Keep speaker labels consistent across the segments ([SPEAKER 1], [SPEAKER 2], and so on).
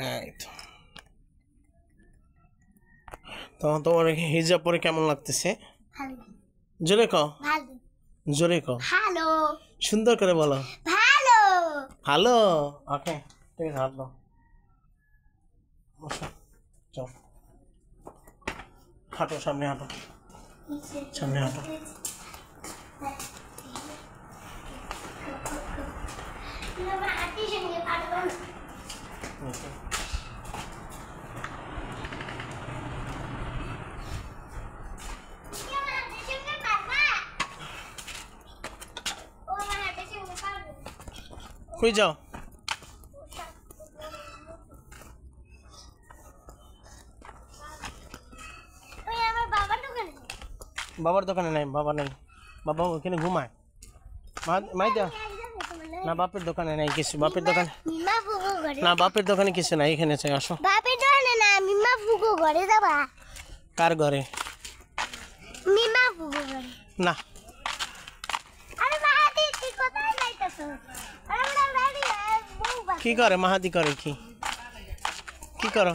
[SPEAKER 1] এই তো তোমার হিজাব পরে কেমন লাগতেছে? জোরে কও, জোরে কও,
[SPEAKER 2] ভালো,
[SPEAKER 1] সুন্দর করে বলো,
[SPEAKER 2] ভালো
[SPEAKER 1] ভালো। ওকে, ঠিক আছে, হাত দাও, চল হাঁটো, সামনে হাঁটো, সামনে হাঁটো। কই যাও? বাবার দোকানে নাই, বাবা নাই, বাবা ওখানে ঘুমায়। মাইদা না, বাপের দোকানে নাই কিছু, বাপের দোকানে না, বাপের দোকানে কিছু নাই, এখানে চাই, আসো।
[SPEAKER 2] বাপের দোকানে না, মিমা ফুকো ঘরে যাবা।
[SPEAKER 1] কার ঘরে?
[SPEAKER 2] মিমা ফুকো ঘরে
[SPEAKER 1] না।
[SPEAKER 2] আরে মাহাদি তুই কোথায় যাইতাছ? আমরা বাড়ি বউ।
[SPEAKER 1] কি করে মাহাদি? করে কি? কি করো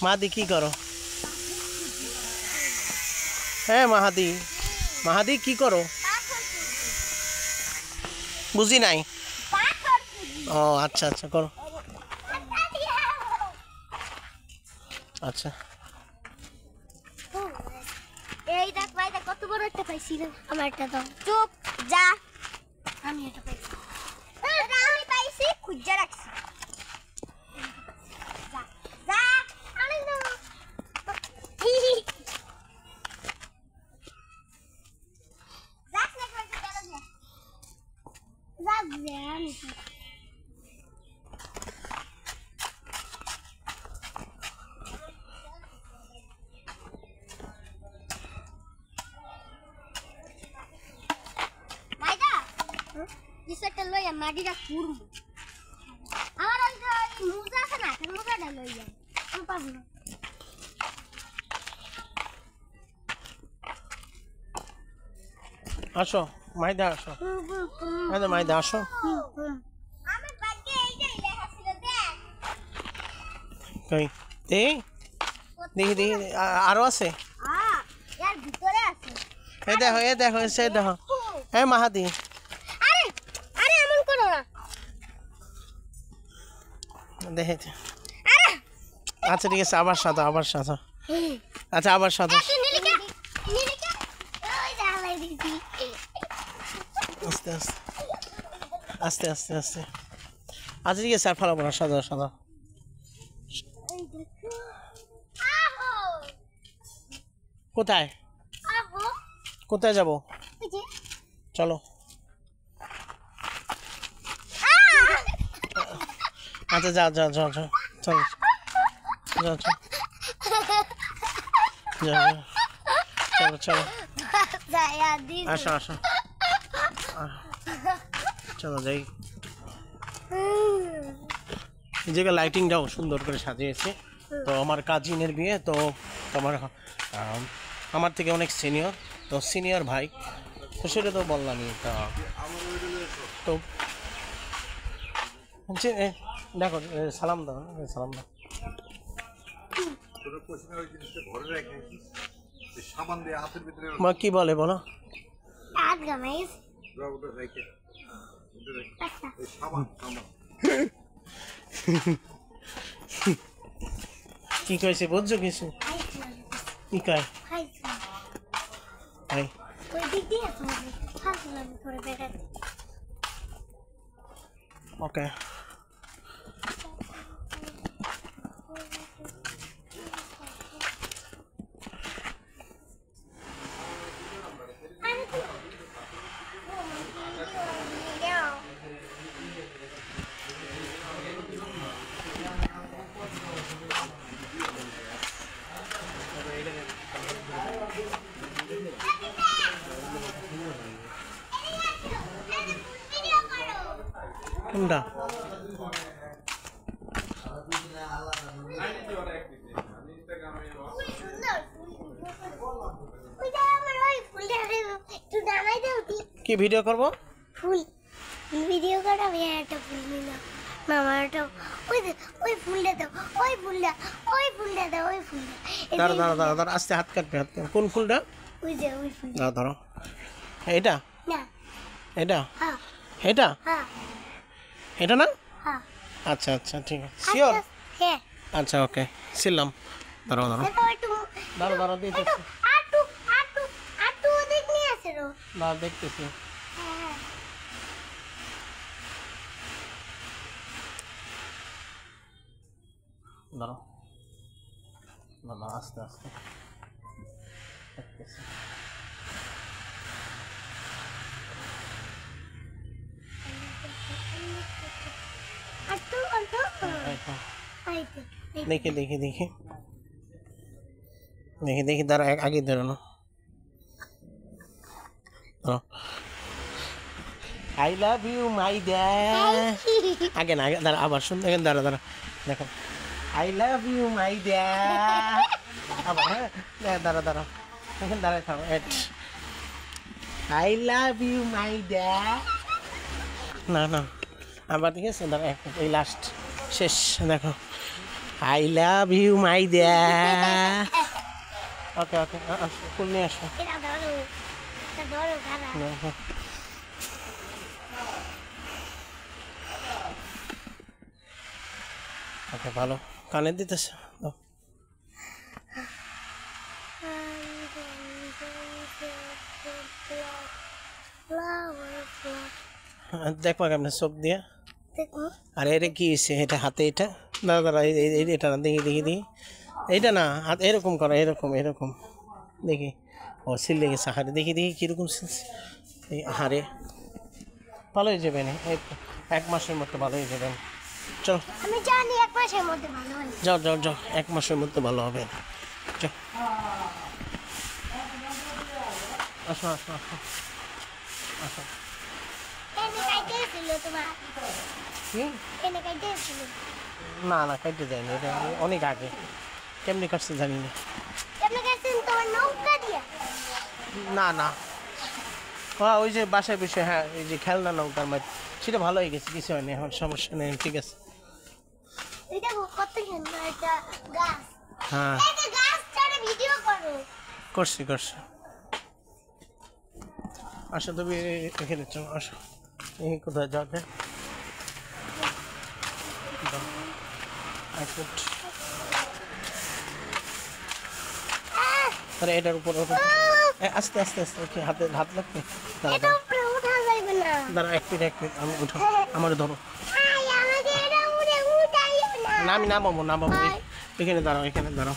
[SPEAKER 1] মাহাদি? কি করো? হ্যাঁ মাহাদি, মাহাদি কি করো? বুঝি নাই। ও আচ্ছা আচ্ছা, করো। আচ্ছা,
[SPEAKER 2] এই দেখ ভাই, দেখ কত বড় একটা পাইছি রে। আমার একটা দাও। চুপ যা, আমি এটা পাইছি। এটা আমি পাইছি, খুঁজে রাখছি। যা যা, আরে না যাক না করে গেল না। যাক যে আমি একটা লইয়া মাটিটা খুঁড়ব। আমার ওই মোজা আছে না, মোজাটা লইয়া আমি পারবো না।
[SPEAKER 1] আসো মাইদা, আসো মাইদা, আসো।
[SPEAKER 2] আমার ভাগ্যে এইটাই লেখা ছিল, দেখ।
[SPEAKER 1] কই এই দেখি দেখি, আরো আছে।
[SPEAKER 2] এর ভিতরে আছে।
[SPEAKER 1] এই দেখো, এই দেখো, সে দেখো। হ্যাঁ মাহাদি,
[SPEAKER 2] আরে আরে এমন করো না।
[SPEAKER 1] দেখেছে।
[SPEAKER 2] আরে
[SPEAKER 1] আচ্ছা ঠিক আছে, আবার সাথে, আবার সাথে। আচ্ছা আবার সাথে।
[SPEAKER 2] নীলিকা, নীলিকা ওই জ্বালাই দিছি।
[SPEAKER 1] আস্তে আস্তে আস্তে আস্তে আস্তে। আচ্ছা ঠিক আছে, আর ফেলাবো না, সাদা সাদা।
[SPEAKER 2] এই দেখো, আহো
[SPEAKER 1] কোথায়?
[SPEAKER 2] আহো,
[SPEAKER 1] কোথায় যাব?
[SPEAKER 2] এই যে
[SPEAKER 1] চলো। আচ্ছা যাও যাও যাও যাও, চলো যাও, চলো যাও, চলো চলো,
[SPEAKER 2] যায়া দিছি।
[SPEAKER 1] আসো আসো, চলো যাই। এই জায়গায় লাইটিংটাও সুন্দর করে সাজিয়েছে। তো আমার কাজিনের বিয়ে, তো তোমার আমার থেকে অনেক সিনিয়র, তো সিনিয়র ভাই, তো সেটা তো বললামই। তো দেখো, সালাম দাও, সালাম দাও। কি বলে বলো? কি কইছে বুঝছো কিছু? কি কয়? ওকে, কোনটা? কি ভিডিও করব?
[SPEAKER 2] ফুল ভিডিও করা, আমি একটা ফুল নিলাম, মামার একটা ওই ফুলটা দাও, ওই ফুলটা, ওই ফুলটা দাও, ওই ফুলটা।
[SPEAKER 1] দাঁড়া দাঁড়া দাঁড়া দাঁড়া, আস্তে হাত কাটবে, হাত কাটবে। কোন ফুলটা?
[SPEAKER 2] ওই যে ওই ফুল।
[SPEAKER 1] দাঁড়া ধরো, এটা
[SPEAKER 2] না,
[SPEAKER 1] এটা
[SPEAKER 2] হ্যাঁ
[SPEAKER 1] এটা
[SPEAKER 2] হ্যাঁ
[SPEAKER 1] এটা না?
[SPEAKER 2] হ্যাঁ।
[SPEAKER 1] আচ্ছা আচ্ছা ঠিক আছে, শিওর?
[SPEAKER 2] হ্যাঁ।
[SPEAKER 1] আচ্ছা ওকে, ছিলাম। দাঁড়াও দাঁড়াও
[SPEAKER 2] দেখো একটু,
[SPEAKER 1] দাঁড়াও দাঁড়াও
[SPEAKER 2] একটু
[SPEAKER 1] দিতেছি,
[SPEAKER 2] আটু আটু আটু ওদিক নিয়ে আসে রো।
[SPEAKER 1] না দেখতেছি।
[SPEAKER 2] হ্যাঁ
[SPEAKER 1] দাঁড়াও, না না আস্তে আস্তে দেখতেছি।
[SPEAKER 2] আটু আটু।
[SPEAKER 1] এই তো।
[SPEAKER 2] আইতে
[SPEAKER 1] দেখি দেখি দেখি দেখি দেখি, দাঁড়া আগে ধরো না, I love you my dad. আগে না আগে দাঁড়া, আবার শুন, দেখেন দাঁড়া দাঁড়া, দেখো I love you my dad. আবার হ্যাঁ, দাঁড়া দাঁড়া, দেখেন দাঁড়ায় থাকো, I love you my dad. না না আবার, ঠিক আছে দাঁড়া, এই লাস্ট শেষ, দেখো I love you my dad. Okay okay, ফুল নিয়ে আসো।
[SPEAKER 2] এটা ধরো, এটা ধরো খারাপ।
[SPEAKER 1] ওকে ভালো, কানে দিতেছে দাও। দেখবা কেমন চোখ দিয়ে।
[SPEAKER 2] দেখো
[SPEAKER 1] আর এটা কি হয়েছে, এটা হাতে, এটা দাঁড়া দাঁড়া, এটা না, দেখি দেখি দেখি, এইটা না, হাত এরকম করা, এরকম এরকম, দেখি ও সিলে গেছে হারে, দেখি দেখি কীরকম হারে। ভালো হয়ে যাবেন, এই তো 1 মাসের মতো ভালো হয়ে যাবেন। চল
[SPEAKER 2] আমি জানি 1 মাসের মধ্যে ভালো হয়।
[SPEAKER 1] যাও যাও যাও, 1 মাসের মধ্যে ভালো হবে। চল আসো আসো আসো আসো।
[SPEAKER 2] এনে কাইতেছিল তোমার,
[SPEAKER 1] কি?
[SPEAKER 2] এনে কাইতেছিল।
[SPEAKER 1] না না খাইতে যায়নি, এটা অনেক আগে, কেমনি কাটছে জানি না।
[SPEAKER 2] আপনি কাইতেন তোমার নৌকা দিয়া।
[SPEAKER 1] না না, হ্যাঁ ওই যে বাসায় বসে, হ্যাঁ এই যে খেলনা নৌকার মাঠ, সেটা ভালো হয়ে গেছে, কিছু হয়নি, এখন সমস্যা নেই, ঠিক আছে।
[SPEAKER 2] এটা কত সুন্দর একটা গাছ।
[SPEAKER 1] হ্যাঁ
[SPEAKER 2] এই যে গাছটারে ভিডিও করো।
[SPEAKER 1] করছি করছি। আসো তুমি এখানে, চলো আসো, এই কোথায় যাবে, আরে এটার উপর ওঠো। আস্তে আস্তে আস্তে, ওকে হাতে হাত লাগবে। দাঁড়া
[SPEAKER 2] এটা উপরে উঠা যাবে না।
[SPEAKER 1] দাঁড়া, 1 মিনিট আমি উঠো, আমার ধরো।
[SPEAKER 2] আই আমাকে এটা উড়ে উঠাইও না।
[SPEAKER 1] না আমি নামাবো নামাবো, এখানে দাঁড়াও, এখানে দাঁড়াও,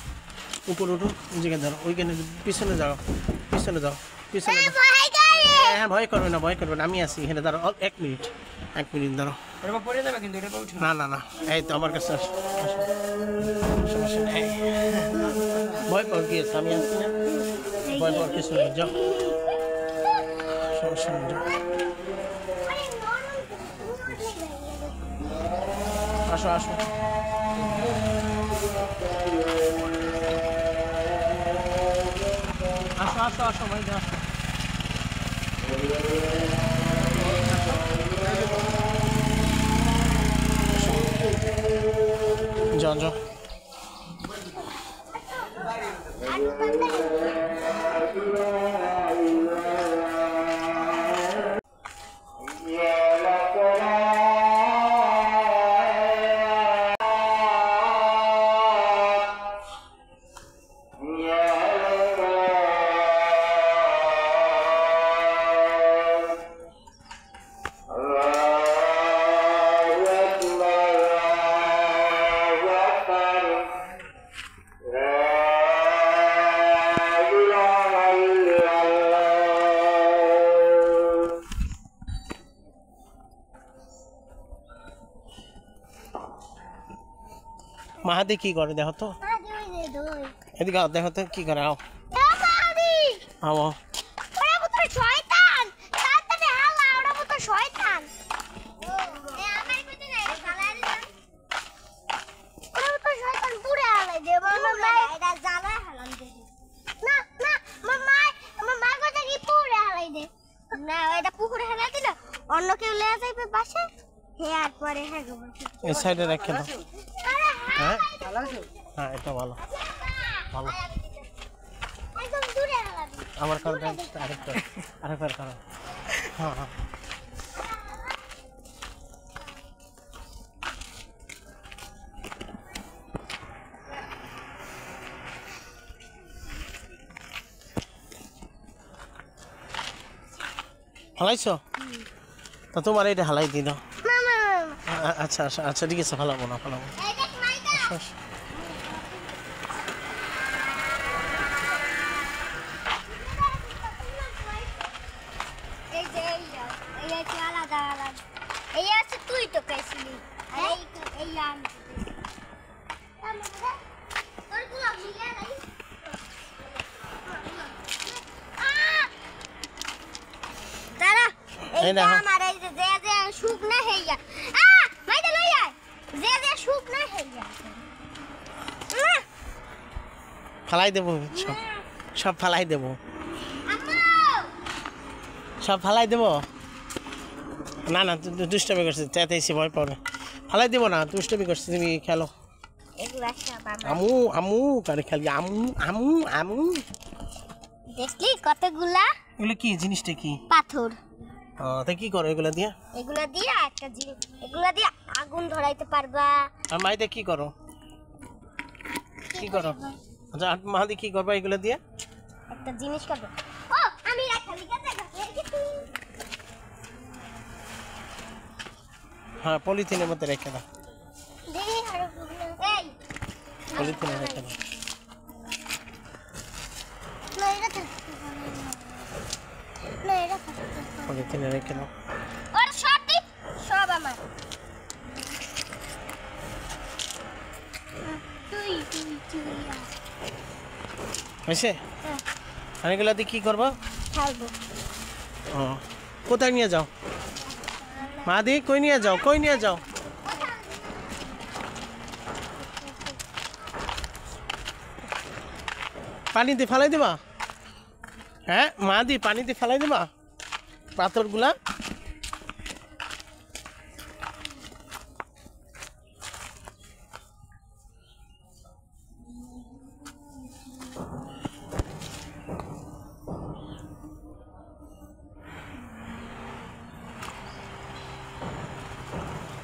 [SPEAKER 1] উপর উঠো, ওই জায়গায় দাঁড়াও, ওইখানে পিছনে যাও, পিছনে যাও, পিছনে যাও।
[SPEAKER 2] ভয় করে।
[SPEAKER 1] হ্যাঁ ভয় করবে না, ভয় করবে না, আমি আছি এখানে, দাঁড়াও 1 মিনিট, 1 মিনিট দাঁড়াও।
[SPEAKER 3] পড়ে যাবে কিন্তু এটা উঠে
[SPEAKER 1] না না না, এই তো আমার কাছে আসো, আসো। সমস্যা নেই, ভয় কর কি আছে, আমি আছি না, ভয় কর কিছু নেই, যাও, সমস্যা নেই, যাও।
[SPEAKER 2] আরে নরম।
[SPEAKER 1] আসো আসো, আসো আসো আসো ভাই, আসো। যাও যাও। মাহাদি কি করে দেখো তো,
[SPEAKER 2] মাদি ওই যে দই।
[SPEAKER 1] এদিকে আও, দেখো তো কি করে, আও
[SPEAKER 2] এ মাদি।
[SPEAKER 1] আও।
[SPEAKER 2] ওরা মতো শয়তান। তাড়াতাড়ি হালা, ওরা মতো শয়তান। এ আমার কইতে না, এটা জ্বালায় দিলাম। ওরা মতো শয়তান পুরে হালাই দে। মামা ভাই এটা জ্বালায় হালাম দে। না না, আমার মা কইতে কি পুরে হালাই দে। না এটা পুকুরে হালাই দিলে অন্য কেউ লয়ে যাইবে বাসে। আর পরে হ্যাঁ গো
[SPEAKER 1] এই সাইডে রেখে দাও। হ্যাঁ হ্যাঁ, এটা ভালো ভালো।
[SPEAKER 2] একদম দূরে হালাবি।
[SPEAKER 1] আমার কারণটা আরেকবার কারণ। হ্যাঁ হ্যাঁ, হালাইছো তো তোমার এইটা হালাই দিই দাও।
[SPEAKER 2] না না
[SPEAKER 1] আচ্ছা আচ্ছা আচ্ছা, ঠিক আছে, ফালাবো না ফালাবো।
[SPEAKER 2] এই দেখ মাইকা
[SPEAKER 1] আসো, আসো।
[SPEAKER 2] এই যে এই আছে আলাদা আলাদা এই আছে তুই তো খাইছিলি এই এই আমি তোর গুলো মিলে নাই দাঁড়া
[SPEAKER 1] এই
[SPEAKER 2] এই
[SPEAKER 1] দেখো।
[SPEAKER 2] আমার এই যে যে শুকনা হইয়া মাইদা লই আয় যে শুকনা হইয়া
[SPEAKER 1] ফালাই দেবো সব, সব ফালাই দেবো,
[SPEAKER 2] আম্মু
[SPEAKER 1] সব ফালাই দেবো। না না, দুষ্টমি করছে, চেতেছি, ভয় পাও না, ফালাই দেবো না, দুষ্টমি করছে, তুমি খেলো।
[SPEAKER 2] এগুলা সব আমার
[SPEAKER 1] আমু আমু করে খেলি, আমু আমু আমু।
[SPEAKER 2] দেখলি কতগুলা
[SPEAKER 1] এগুলো কি জিনিসটা কি?
[SPEAKER 2] পাথর
[SPEAKER 1] তা কি করো এগুলো দিয়ে?
[SPEAKER 2] এগুলা দিয়ে একটা জিনিস এগুলা দিয়ে আগুন ধরাইতে পারবা
[SPEAKER 1] আর মাইতে কি করো? কি করো? আচ্ছা, আর মাহাদি কি করবা এগুলো দিয়ে?
[SPEAKER 2] একটা জিনিস করবে ও আমি রাখালি কাছে রাখি তুই
[SPEAKER 1] হ্যাঁ, পলিথিনের মধ্যে রেখে দাও,
[SPEAKER 2] দেখি আর এই
[SPEAKER 1] পলিথিনে রেখে দাও।
[SPEAKER 2] না এটা থাকতে না এটা থাকতে
[SPEAKER 1] পলিথিনে রেখে দাও।
[SPEAKER 2] ওর সব দি সব আমার তুই তুই তুই
[SPEAKER 1] হয়েছে? আর এগুলো দিয়ে কি করবো?
[SPEAKER 2] খাইবো
[SPEAKER 1] ও, কোথায় নিয়ে যাও মাহাদি? কই নিয়ে যাও, কই নিয়ে যাও? পানিতে ফেলাই দিবা? হ্যাঁ মাহাদি, পানিতে ফেলাই দিবা পাথরগুলা?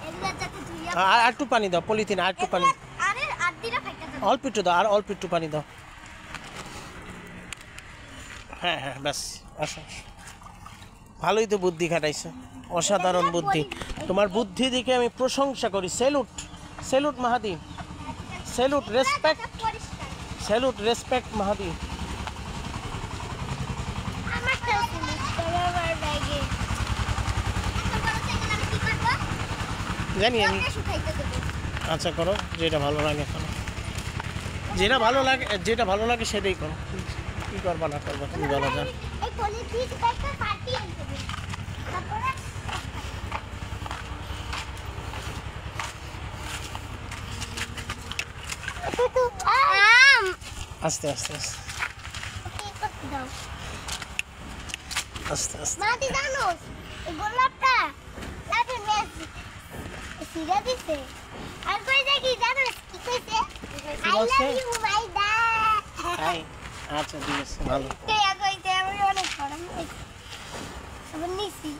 [SPEAKER 2] এগুলা যাতে ধুইয়া
[SPEAKER 1] আর একটু পানি দাও, পলিথিনে আর একটু পানি,
[SPEAKER 2] আরে আদিরা ফাইটা দাও
[SPEAKER 1] অল্প একটু দাও, আর অল্প একটু পানি দাও। হ্যাঁ হ্যাঁ, ব্যাস, আসো। ভালোই তো বুদ্ধি খাটাইছো, অসাধারণ বুদ্ধি। তোমার বুদ্ধি দেখে আমি প্রশংসা করি। স্যালুট, স্যালুট মাহাদি, স্যালুট, রেসপেক্ট,
[SPEAKER 2] পরিষ্কার
[SPEAKER 1] স্যালুট, রেসপেক্ট মাহাদি।
[SPEAKER 2] আমার তো আমার ব্যাগে এখন বলো তো এগুলা আমি কি করব
[SPEAKER 1] জানি আমি।
[SPEAKER 2] ওকে শুকাইতে দেব
[SPEAKER 1] আচ্ছা করো, যেটা ভালো লাগে করো, যেটা ভালো লাগে, যেটা ভালো লাগে সেটাই করো। কি করবা না করবা তুমি বলো যা।
[SPEAKER 2] এই পলিথিনটা একটা পার্টি আনতে হবে তারপরে
[SPEAKER 1] আস্তে আস্তে আস্তে আস্তে আস্তে।
[SPEAKER 2] মাটি জানো এই গোলাপটা লাভে মেস সিরা দিছে আর কই দেখি জানো কি কইছে আই লাভ ইউ মাই দা
[SPEAKER 1] হাই, আচ্ছা ঠিক আছে, ভালো।
[SPEAKER 2] কে কইছে আমি অনেক গরম আবার নিছি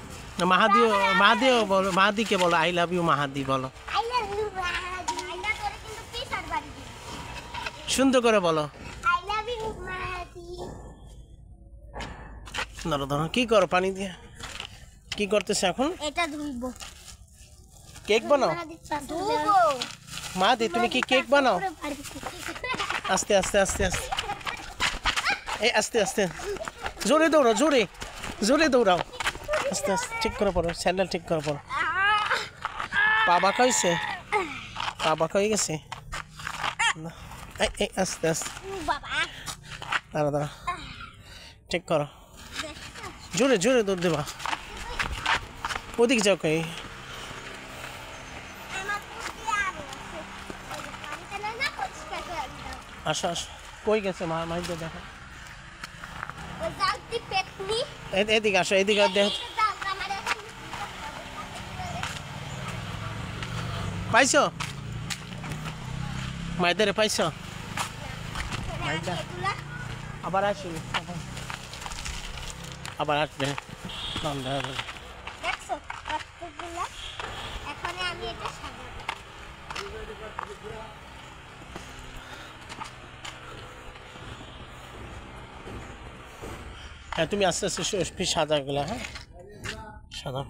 [SPEAKER 1] মাহাদিও, মাহাদিও বলো, মাহাদিকে বলো আই লাভ ইউ মাহাদি বলো,
[SPEAKER 2] আই লাভ ইউ মাহাদি আইনা তোরে কিন্তু পিছার বাড়ি দিই
[SPEAKER 1] সুন্দর করে বলো।
[SPEAKER 2] আই লাভ ইউ মাহাদি
[SPEAKER 1] ধরো ধরো, কি করো পানি দিয়ে? কি করতেছে এখন?
[SPEAKER 2] এটা ধুইবো
[SPEAKER 1] কেক বানাও?
[SPEAKER 2] ধুইবো
[SPEAKER 1] মাহাদি তুমি কি কেক বানাও? আস্তে আস্তে আস্তে আস্তে, এই আস্তে আস্তে, জোরে দৌড়াও, জোরে জোরে দৌড়াও, আস্তে আস্তে, ঠিক করে পড়ো, স্যান্ডেল ঠিক করে পড়ো। পা বাঁকা হয়েছে, পা বাঁকা হয়ে গেছে না, এই এই আস্তে আস্তে,
[SPEAKER 2] বাবা
[SPEAKER 1] দাঁড়া দাঁড়া, ঠিক করো, জোরে জোরে দৌড় দেবা। ওদিকে যাও কই?
[SPEAKER 2] আমার পুষ্টি আর আছে পানিতে না পরিষ্কার করে দাও
[SPEAKER 1] আসো আসো, কই গেছে মা? মাইকে দেখো,
[SPEAKER 2] ওই জালতি পেটনি
[SPEAKER 1] এদিকে আসো, এদিকে দেখো।
[SPEAKER 2] জাল আমার এখন
[SPEAKER 1] পাইছো মাইদারে পাইছো মাইদা আবার আসবে আবার আসবে
[SPEAKER 2] দেখছো কতগুলা এখন আমি এটা সাজাবো
[SPEAKER 1] হ্যাঁ তুমি আস্তে আস্তে সাদা গেলা হ্যাঁ সাদা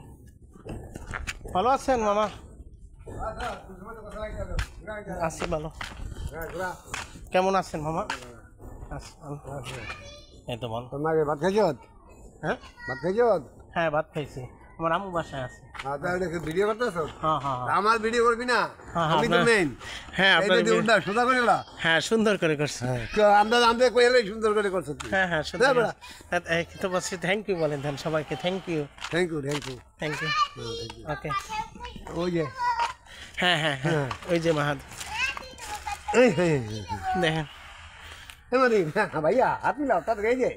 [SPEAKER 1] ভালো আছেন মামা আছি ভালো কেমন আছেন মামা এই তো ভালো
[SPEAKER 3] তোমাকে ভাত খাইছ
[SPEAKER 1] হ্যাঁ
[SPEAKER 3] ভাত খাইছ
[SPEAKER 1] হ্যাঁ ভাত খাইছি আমার আম্মু বাসায় আছে
[SPEAKER 3] ভিডিও করতেছ
[SPEAKER 1] হ্যাঁ হ্যাঁ
[SPEAKER 3] আমার ভিডিও করবি না
[SPEAKER 1] হ্যাঁ,
[SPEAKER 3] আমি তো
[SPEAKER 1] আপনার-
[SPEAKER 3] মেইন
[SPEAKER 1] হ্যাঁ আপনার
[SPEAKER 3] সোজা করে না
[SPEAKER 1] হ্যাঁ সুন্দর করে করছি
[SPEAKER 3] আমরা আমাদের কইলে সুন্দর করে করছ
[SPEAKER 1] হ্যাঁ হ্যাঁ সুন্দর
[SPEAKER 3] হ্যাঁ, বেড়া।
[SPEAKER 1] তো বলছি থ্যাংক ইউ বলেন দেন সবাইকে thank you
[SPEAKER 3] thank you thank you
[SPEAKER 1] thank you okay
[SPEAKER 3] ওই যে
[SPEAKER 1] হ্যাঁ হ্যাঁ হ্যাঁ ওই যে মাহাদ দেখেন
[SPEAKER 3] মানে ভাইয়া হাত মিলাও তাদের এই যে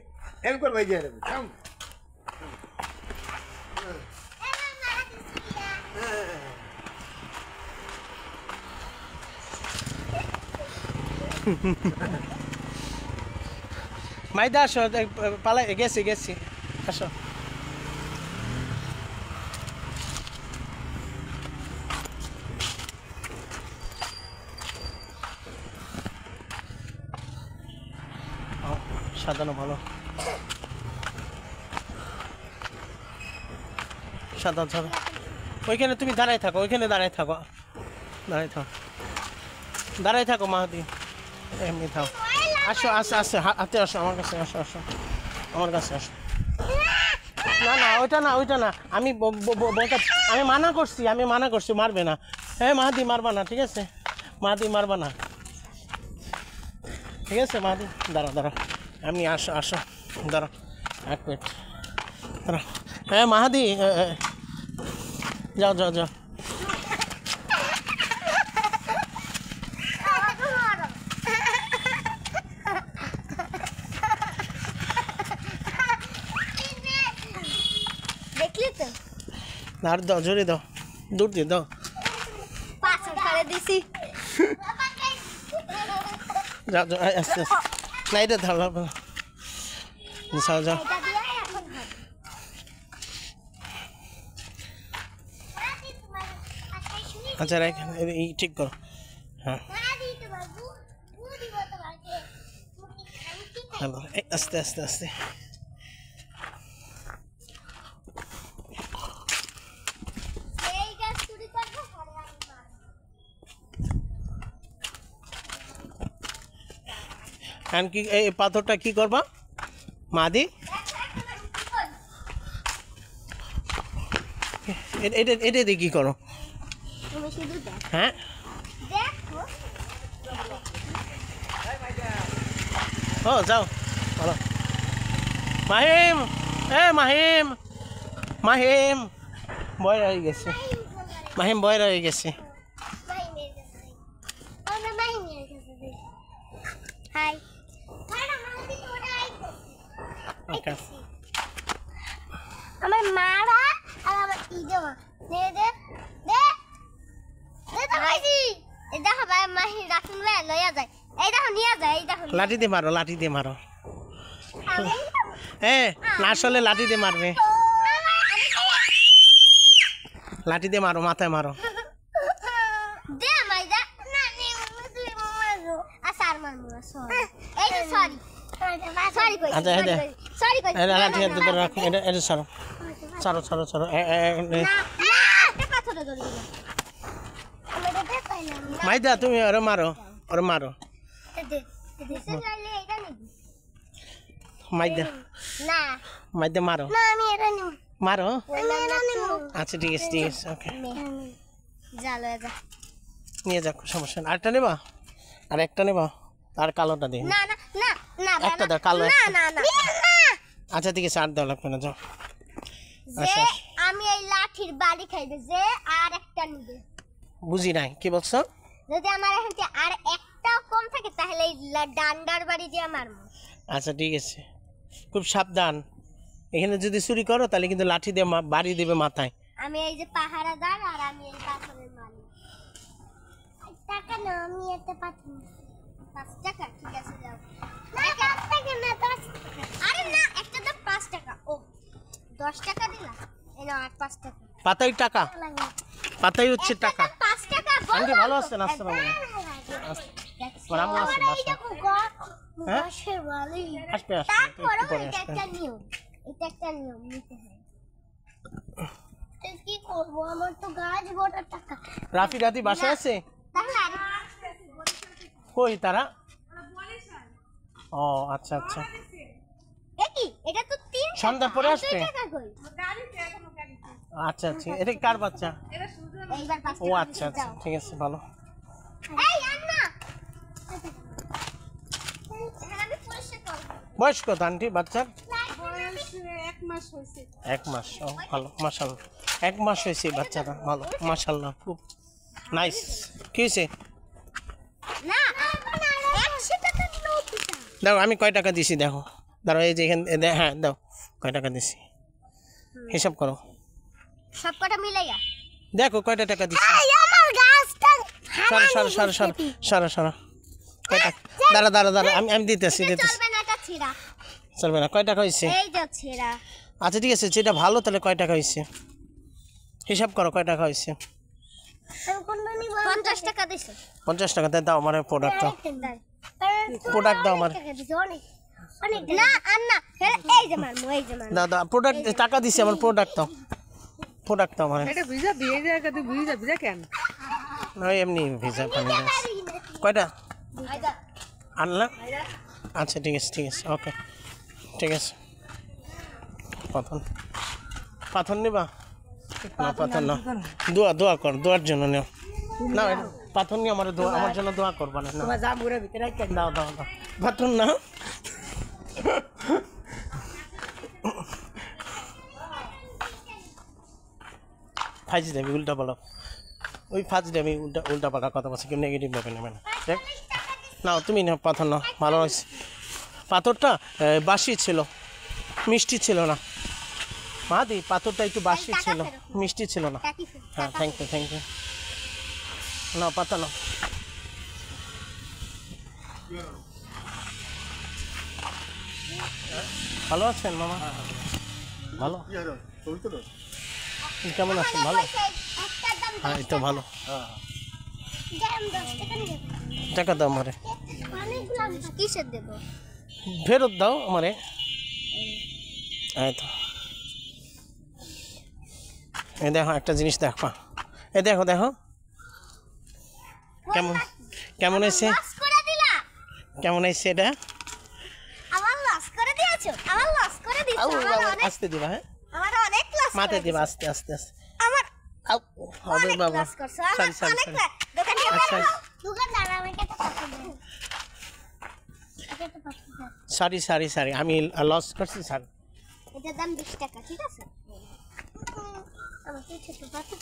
[SPEAKER 3] এম কর ভাই যে থাম।
[SPEAKER 1] মাইদা আসো পালাই গেছি গেছি আসো সাজানো ভালো সাদা সাদা ওইখানে তুমি দাঁড়ায় থাকো ওইখানে দাঁড়ায় থাকো দাঁড়ায় থাকো মাহাদি এমনি থাও আসো আসো আসো হাতে আসো আমার কাছে আসো আসো আমার কাছে আসো না না ওইটা না আমি বলতে আমি মানা করছি মারবে না হ্যাঁ মাহাদি মারবা না ঠিক আছে মাহাদি মারবা না ঠিক আছে মাহাদি দাঁড়া আমি আসো দাঁড়া এক মিনিট দাঁড়া হ্যাঁ মাহাদি যাও
[SPEAKER 2] দেখলি তো
[SPEAKER 1] আর দাও জোরে দাও দূর দিয়ে দাও
[SPEAKER 2] পাছর করে দিছি
[SPEAKER 1] যাও আস্তে না এটা ধরো যাও
[SPEAKER 2] এটা দিয়ে এখন হবে
[SPEAKER 1] আচ্ছা রাখ এই ঠিক করো হ্যাঁ হ্যালো আস্তে এখন কি এই পাথরটা কি করবা মাদি এটা দিয়ে কি করো হ্যাঁ ও যাও বলো মাহিম মাহিম বয়রা হয়ে গেছে মাহিম বয়রা হয়ে গেছে
[SPEAKER 2] হাই
[SPEAKER 1] ওকে
[SPEAKER 2] আমার মারা আর আমার ইজমা দে দে দে দে তো ভাইজি এই দেখো ভাই মাহি রাখুন ভাই লইয়া যায় এই দেখো নিয়ে যায় এই দেখো
[SPEAKER 1] লাঠি দিয়ে মারো না আসলে লাঠি দিয়ে মারবে লাঠি দিয়ে মারো মাথায় মারো
[SPEAKER 2] দে মাইদা না নে তুই মারো আসার মারমু সরি এই যে সরি কই
[SPEAKER 1] আচ্ছা এই দে
[SPEAKER 2] সরি কই
[SPEAKER 1] এটা লাঠি দিয়ে রাখো এটা ছাড়ো
[SPEAKER 2] না এটা পাথরে ধরে দিল আমরা দে পাইলাম
[SPEAKER 1] মাইদা তুমি ওরে মারো
[SPEAKER 2] দে চাইলে এটা নিবি
[SPEAKER 1] মাইদা মারো
[SPEAKER 2] না আমি এটা নিব
[SPEAKER 1] মারো
[SPEAKER 2] আমি এটা নিব
[SPEAKER 1] আচ্ছা ঠিক আছে ওকে
[SPEAKER 2] যা লয়ে যা
[SPEAKER 1] নিয়ে যাক সমস্যা না আরেকটা নেবা আর একটা নেবা আর কালোটা দিন
[SPEAKER 2] না না না না
[SPEAKER 1] একটা দাও কালো
[SPEAKER 2] না
[SPEAKER 1] একটা
[SPEAKER 2] না না
[SPEAKER 1] আচ্ছা ঠিক আছে আর দাও লাগবে না যাও
[SPEAKER 2] যে আমি এই লাঠির বাড়ি খাইবে যে আর একটা নিবে
[SPEAKER 1] বুঝি নাই কি বলছো
[SPEAKER 2] যদি আমার এখান থেকে আর একটাও কম থাকে তাহলে এই ডান্ডার বাড়ি দিয়ে মারবো
[SPEAKER 1] আচ্ছা ঠিক আছে খুব সাবধান এখানে যদি চুরি করো তাহলে কিন্তু লাঠি দিয়ে বাড়ি দিবে মাথায়
[SPEAKER 2] আমি এই যে পাহারাদার আর আমি এই পাথরের মালিক টাকা না আমি এতে 5 টাকা ঠিক আছে যাও না 5 টাকা না 10 টাকা আরে না একটা তো 5 টাকা ও 10 টাকা দিলা এই নাও আর 5 টাকা
[SPEAKER 1] পাতাই টাকা, পাতাই হচ্ছে টাকা।
[SPEAKER 2] 5 টাকা
[SPEAKER 1] আন্টি ভালো আছেন? আসসালামু আলাইকুম। রামু আছে বাসা। হ্যাঁ?
[SPEAKER 2] গাছের বালি
[SPEAKER 1] আসবে আসবে,
[SPEAKER 2] তারপরে
[SPEAKER 1] একটু পরে
[SPEAKER 2] এটা
[SPEAKER 1] আসবে।
[SPEAKER 2] একটা নিয়ম এটা একটা নিয়ম নিতে হয় তো কি করব আমার তো গাছ বড় টাকা
[SPEAKER 1] রাফি রাতি বাসা আছে?
[SPEAKER 2] তাহলে আর
[SPEAKER 1] কই তারা? ও আচ্ছা আচ্ছা,
[SPEAKER 2] কি এটা তো 3
[SPEAKER 1] সন্ধ্যার পরে আসবে?
[SPEAKER 2] টাকা কই
[SPEAKER 1] আচ্ছা আচ্ছা, এটা কার বাচ্চা?
[SPEAKER 2] এইবার 5
[SPEAKER 1] ও
[SPEAKER 2] টাকা
[SPEAKER 1] আচ্ছা আচ্ছা,
[SPEAKER 2] দাও।
[SPEAKER 1] ঠিক আছে ভালো।
[SPEAKER 2] এই আন্না আমি পরিষ্কার করব
[SPEAKER 1] বয়স কত আন্টি বাচ্চার?
[SPEAKER 2] বয়স 1 মাস হইছে
[SPEAKER 1] 1 মাস। ও ভালো, মাশাআল্লাহ। 1 মাস হয়েছে বাচ্চাটা, ভালো মাশাআল্লাহ, খুব নাইস। কি হয়েছে?
[SPEAKER 2] না 100 টাকা নোট দিতা
[SPEAKER 1] দেখো আমি কয় টাকা দিছি, দেখো দাঁড়াও, এই যে এখানে হ্যাঁ দাও, কয় টাকা দিছি হিসাব করো,
[SPEAKER 2] সব কটা মিলাইয়া
[SPEAKER 1] দেখো কয়টা টাকা দিছি।
[SPEAKER 2] এই আমার গাছটা
[SPEAKER 1] সারা সারা সারা সারা সারা সারা কয় টাকা? দাঁড়া দাঁড়া দাঁড়া, আমি দিতেছি দিতেছি,
[SPEAKER 2] চলবে না এটা ছিড়া
[SPEAKER 1] চলবে না। কয় টাকা হয়েছে?
[SPEAKER 2] এই যে ছিড়া
[SPEAKER 1] আচ্ছা ঠিক আছে, যেটা ভালো তাহলে কয় টাকা হয়েছে হিসাব করো, কয় টাকা হয়েছে?
[SPEAKER 2] আমি কোনটা নিব 50 টাকা দিছে
[SPEAKER 1] 50 টাকা দাও আমার প্রোডাক্ট দাও, প্রোডাক্ট দাও আমার,
[SPEAKER 2] অনেক অনেক না আন্না এই যে মারমু এই যে মারমু
[SPEAKER 1] দাও দাও প্রোডাক্ট, টাকা দিছি আমার, প্রোডাক্ট দাও, প্রোডাক্ট দাও আমার।
[SPEAKER 4] এটা ভিজা দিয়ে জায়গা তুই ভিজা কেন?
[SPEAKER 1] ওই এমনি ভিজা পানি দাও। কয়টা আনলা? আচ্ছা ঠিক আছে ঠিক আছে, ওকে ঠিক আছে। পাথর, পাথর নিবা? না পাথর না, দোয়া দোয়া কর, দোয়ার জন্য নেও না, এটা পাথর নিয়ে আমার দোয়া, আমার জন্য দোয়া করবা না।
[SPEAKER 4] তোমার জামুরের ভিতরে রাখতে
[SPEAKER 1] দাও দাও দাও, পাথর না। ফাইজ দেবি উল্টা পাল্টা, ওই ফাজ দেবি উল্টা উল্টা পাল্টা কথা বলছে, কেউ নেগেটিভ ভাবে নেবে না। দেখ নাও তুমি নাও পাথর, নাও ভালো হয়েছে। পাথরটা বাসি ছিল, মিষ্টি ছিল না মাদি, পাথরটা একটু বাসি ছিল, মিষ্টি ছিল না। হ্যাঁ থ্যাংক ইউ থ্যাংক ইউ, নাও পাতা নাও। ভালো আছেন মামা? ভালো, কেমন আছেন? ভালো, হ্যাঁ এই তো ভালো। টাকা দাও আমারে,
[SPEAKER 2] কিসের দেব
[SPEAKER 1] ফেরত দাও আমারে, এই তো। এই দেখো একটা জিনিস দেখো, এই দেখো দেখো কেমন কেমন হয়েছে,
[SPEAKER 2] লস করে দিলা
[SPEAKER 1] কেমন হয়েছে এটা?
[SPEAKER 2] আমার লস করে দিয়েছো আমার লস করে দিয়েছো আমার অনেক
[SPEAKER 1] আসতে দিবা, হ্যাঁ
[SPEAKER 2] আমার অনেক লস
[SPEAKER 1] মাথায় দিবা, আস্তে আস্তে আস্তে।
[SPEAKER 2] আমার
[SPEAKER 1] আউ, হবে
[SPEAKER 2] অনেক
[SPEAKER 1] বাবা,
[SPEAKER 2] লস করছো আমার
[SPEAKER 1] সরি সরি
[SPEAKER 2] অনেক
[SPEAKER 1] সরি,
[SPEAKER 2] লস দোকানে
[SPEAKER 1] আচ্ছা
[SPEAKER 2] দোকানদার আমাকে একটা টাকা দাও এটা তো 5 টাকা
[SPEAKER 1] সরি সরি সরি, আমি লস করছি স্যার।
[SPEAKER 2] এটার দাম 20 টাকা ঠিক আছে আমাকে ছোট পাথর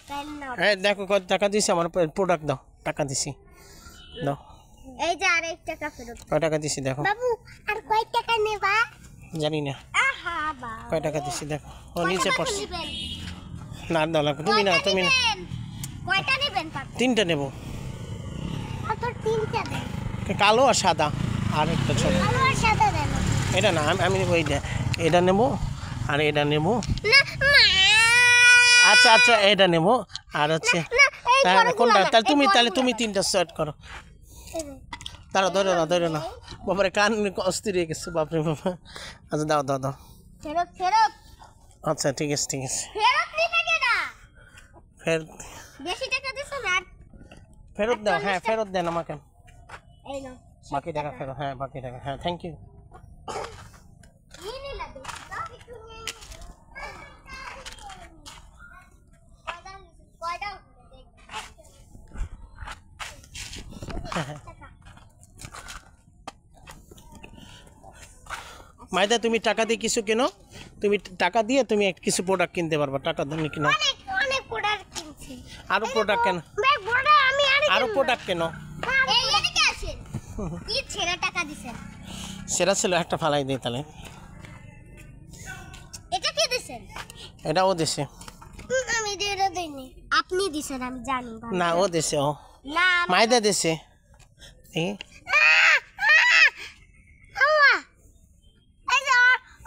[SPEAKER 2] তাইলে নাও
[SPEAKER 1] হ্যাঁ দেখো কত টাকা দিছি, আমার প্রোডাক্ট দাও, টাকা দিছি দাও,
[SPEAKER 2] এই যে আর 1 টাকা ফেরত
[SPEAKER 1] কয় টাকা দিছি দেখো,
[SPEAKER 2] বাবু আর কয় টাকা নেবা
[SPEAKER 1] জানি না
[SPEAKER 2] আহা বাবা
[SPEAKER 1] কয় টাকা দিছি দেখো, ও নিচে
[SPEAKER 2] কয়টা
[SPEAKER 1] পড়ছে।
[SPEAKER 2] নেবেন?
[SPEAKER 1] না দাও লাগবে, তুমি না তুমি না,
[SPEAKER 2] নেবেন? কয়টা নেবেন পাথর
[SPEAKER 1] 3টা নেবো,
[SPEAKER 2] পাথর 3টা দেন
[SPEAKER 1] কালো আর সাদা, আর একটা ছোট।
[SPEAKER 2] কালো আর সাদা দেন
[SPEAKER 1] এটা না আমি নেবো, এইটা এটা নেবো, আর এটা নেবো।
[SPEAKER 2] না মা
[SPEAKER 1] আচ্ছা আচ্ছা এটা নেবো, আর হচ্ছে
[SPEAKER 2] না এই বড়গুলো
[SPEAKER 1] কোনটা?
[SPEAKER 2] না,
[SPEAKER 1] তাহলে
[SPEAKER 2] এই
[SPEAKER 1] তুমি
[SPEAKER 2] বড়গুলো না।
[SPEAKER 1] 3টা সেট করো।
[SPEAKER 2] এই যে,
[SPEAKER 1] তারা ধরে না ধরে না, বাবারে কান অস্থির হয়ে গেছে বাপরে বাবা। আচ্ছা দাও দাও দাও,
[SPEAKER 2] ফেরত ফেরত
[SPEAKER 1] আচ্ছা ঠিক আছে ঠিক আছে,
[SPEAKER 2] ফেরত নিতে কেডা
[SPEAKER 1] ফের
[SPEAKER 2] বেশি টাকা দিছো না
[SPEAKER 1] ফেরত দাও, হ্যাঁ ফেরত দেন আমাকে,
[SPEAKER 2] এই নাও
[SPEAKER 1] বাকি টাকা ফেরত, হ্যাঁ বাকি টাকা, হ্যাঁ থ্যাংক ইউ।
[SPEAKER 2] কি নিলা দাও একটু নিয়ে কয়টা
[SPEAKER 1] মাইদা তুমি টাকা দিয়ে কিছু কেনো, তুমি টাকা দিয়ে তুমি কিছু প্রোডাক্ট কিনতে পারবা, টাকা দিয়ে কিনো,
[SPEAKER 2] অনেক অনেক প্রোডাক্ট কিনছি
[SPEAKER 1] আরো প্রোডাক্ট কেন,
[SPEAKER 2] ব্যাগ বড় আমি
[SPEAKER 1] আরো প্রোডাক্ট কেন।
[SPEAKER 2] এই এদিকে আসেন কি ছেড়ে টাকা দিছেন
[SPEAKER 1] সেরা ছিল একটা ফালাই দিই তাহলে,
[SPEAKER 2] এটা কি দিছেন
[SPEAKER 1] এটা ও দেশে
[SPEAKER 2] আমি দিয়ে দেইনি আপনি দিছেন আমি জানি
[SPEAKER 1] না, ও দেশে ও
[SPEAKER 2] না
[SPEAKER 1] মাইদা দিছে এই
[SPEAKER 2] আম্মা এই যে